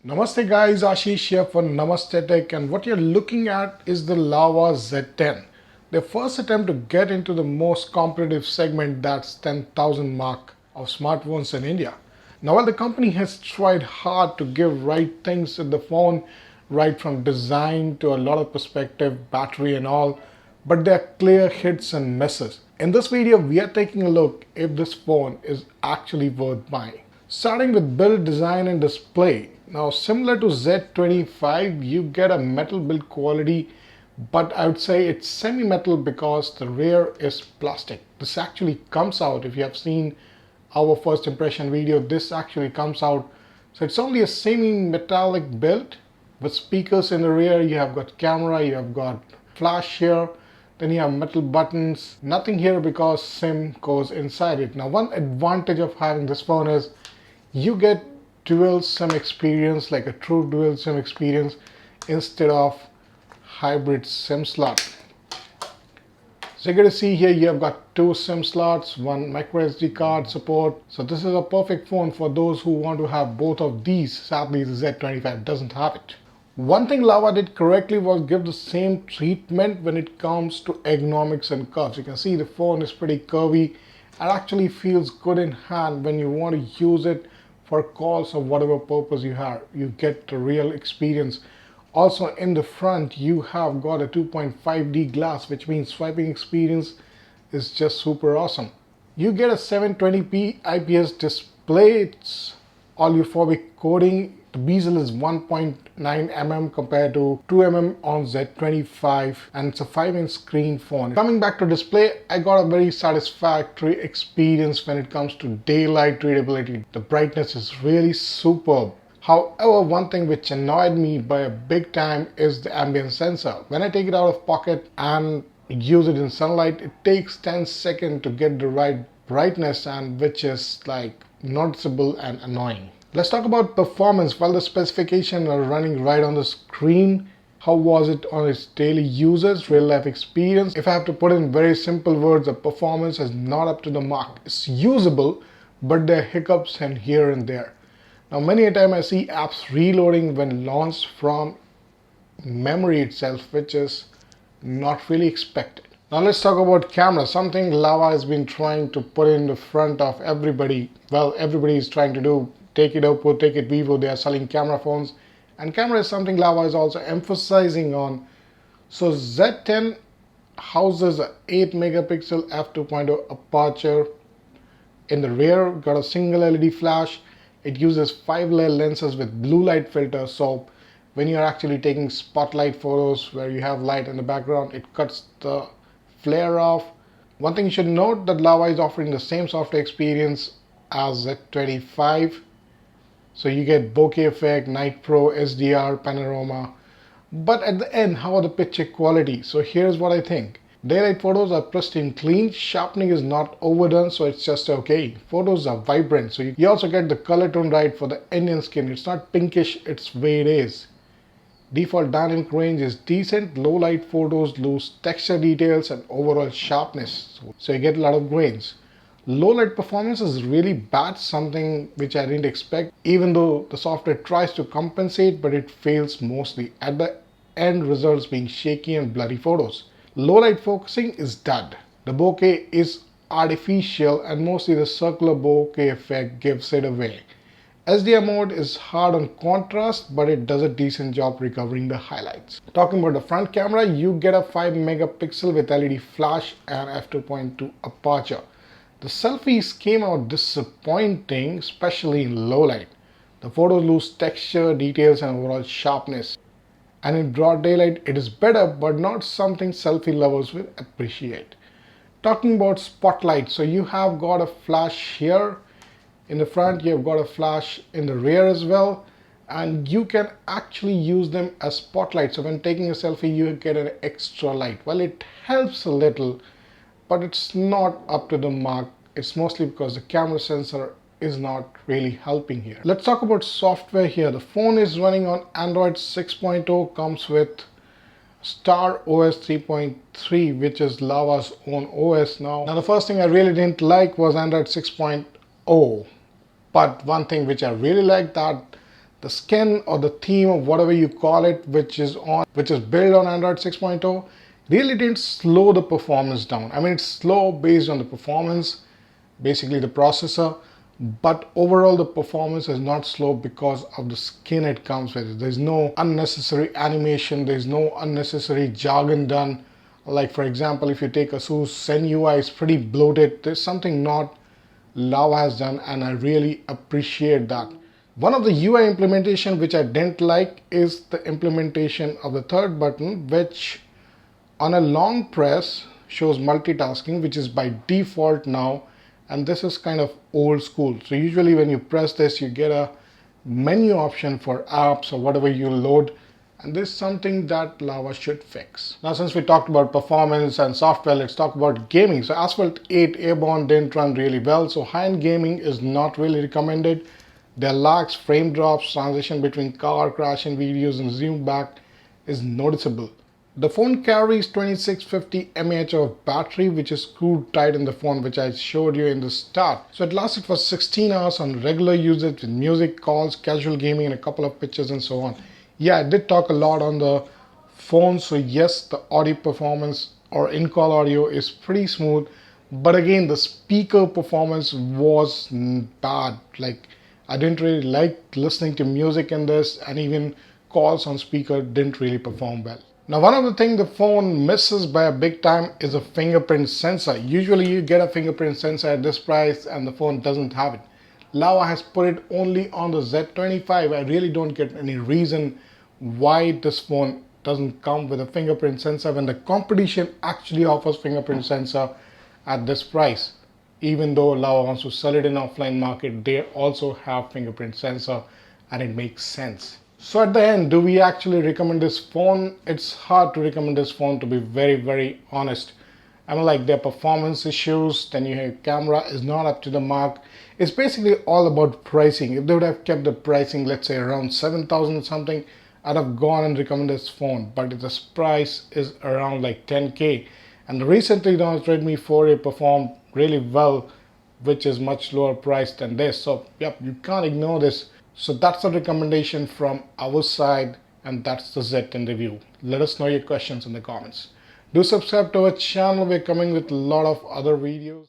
Namaste guys, Ashish here for Namaste Tech, and what you're looking at is the Lava Z10. Their first attempt to get into the most competitive segment, that's 10,000 mark of smartphones in India. Now while the company has tried hard to give right things to the phone, right from design to a lot of perspective, battery and all, but there are clear hits and misses. In this video, we are taking a look if this phone is actually worth buying. Starting with build, design and display. Now similar to Z25, you get a metal build quality, but I would say it's semi-metal because the rear is plastic. This actually comes out, if you have seen our first impression video, this actually comes out. So it's only a semi-metallic build with speakers in the rear. You have got camera, you have got flash here, then you have metal buttons. Nothing here because SIM goes inside it. Now one advantage of having this phone is you get dual SIM experience, like a true dual SIM experience instead of hybrid SIM slot. So you're going to see here you have got two SIM slots, one micro SD card support. So this is a perfect phone for those who want to have both of these. Sadly the Z25 doesn't have it. One thing Lava did correctly was give the same treatment when it comes to ergonomics and curves. You can see the phone is pretty curvy. It actually feels good in hand when you want to use it for calls or whatever purpose you have. You get the real experience. Also in the front you have got a 2.5D glass, which means swiping experience is just super awesome. You get a 720p IPS display. It's oleophobic coating. The bezel is 1.9 mm compared to 2 mm on Z25, and it's a 5-inch screen phone. Coming back to display, I got a very satisfactory experience when it comes to daylight readability. The brightness is really superb. However, one thing which annoyed me by a big time is the ambient sensor. When I take it out of pocket and use it in sunlight, it takes 10 seconds to get the right brightness, and which is like noticeable and annoying. Let's talk about performance. Well, the specifications are running right on the screen. How was it on its daily users, real life experience? If I have to put in very simple words, the performance is not up to the mark. It's usable, but there are hiccups and here and there. Now many a time I see apps reloading when launched from memory itself, which is not really expected. Now let's talk about camera, something Lava has been trying to put in the front of everybody. Well, everybody is trying to do. Take it Oppo, take it Vivo, they are selling camera phones. And camera is something Lava is also emphasizing on. So Z10 houses a 8 megapixel f2.0 aperture. In the rear, got a single LED flash. It uses 5-layer lenses with blue light filter. So when you're actually taking spotlight photos where you have light in the background, it cuts the flare off. One thing you should note that Lava is offering the same software experience as Z25. So you get bokeh effect, night pro, SDR, panorama. But at the end, how are the picture quality? So here's what I think. Daylight photos are pristine clean, sharpening is not overdone, so it's just okay. Photos are vibrant, so you also get the color tone right for the Indian skin. It's not pinkish, it's the way it is. Default dynamic range is decent, low light photos lose texture details and overall sharpness, so you get a lot of grains. Low light performance is really bad, something which I didn't expect, even though the software tries to compensate, but it fails mostly. At the end results being shaky and blurry photos. Low light focusing is dud. The bokeh is artificial and mostly the circular bokeh effect gives it away. SDR mode is hard on contrast, but it does a decent job recovering the highlights. Talking about the front camera, you get a 5 megapixel with LED flash and f2.2 aperture. The selfies came out disappointing, especially in low light. The photos lose texture, details and overall sharpness. And in broad daylight it is better, but not something selfie lovers will appreciate. Talking about spotlight, so you have got a flash here in the front, you have got a flash in the rear as well, and you can actually use them as spotlight. So when taking a selfie you get an extra light. Well, it helps a little, but it's not up to the mark. It's mostly because the camera sensor is not really helping here. Let's talk about software here. The phone is running on Android 6.0, comes with Star OS 3.3, which is Lava's own OS now. Now the first thing I really didn't like was Android 6.0, but one thing which I really like, that The skin or the theme or whatever you call it, which is built on Android 6.0, really didn't slow the performance down. I mean, it's slow based on the performance, basically the processor, but overall the performance is not slow because of the skin it comes with. There's no unnecessary animation, there's no unnecessary jargon done. Like for example, if you take ASUS Zen UI, is pretty bloated. There's something not Lava has done, and I really appreciate that. One of the UI implementation which I didn't like is the implementation of the third button, which on a long press shows multitasking, which is by default now, and this is kind of old school. So usually when you press this, you get a menu option for apps or whatever you load, and this is something that Lava should fix. Now, since we talked about performance and software, let's talk about gaming. So Asphalt 8 Airborne didn't run really well, so high-end gaming is not really recommended. There lags, frame drops, transition between car crashing videos and zoom back is noticeable. The phone carries 2650 mAh of battery, which is screwed tight in the phone, which I showed you in the start. So it lasted for 16 hours on regular usage with music, calls, casual gaming, and a couple of pictures and so on. Yeah, I did talk a lot on the phone, so yes, the audio performance or in-call audio is pretty smooth, but again, the speaker performance was bad. Like, I didn't really like listening to music in this, and even calls on speaker didn't really perform well. Now, one of the things the phone misses by a big time is a fingerprint sensor. Usually you get a fingerprint sensor at this price and the phone doesn't have it. Lava has put it only on the Z25. I really don't get any reason why this phone doesn't come with a fingerprint sensor when the competition actually offers fingerprint sensor at this price. Even though Lava wants to sell it in offline market, they also have fingerprint sensor, and it makes sense. So at the end, do we actually recommend this phone? It's hard to recommend this phone, to be very honest. I mean, like, their performance issues, then your camera is not up to the mark. It's basically all about pricing. If they would have kept the pricing, let's say around 7,000 something, I'd have gone and recommended this phone. But this price is around like 10K. And recently launched Redmi 4A performed really well, which is much lower price than this. So yep, you can't ignore this. So that's the recommendation from our side, and that's the Z10 review. Let us know your questions in the comments. Do subscribe to our channel. We're coming with a lot of other videos.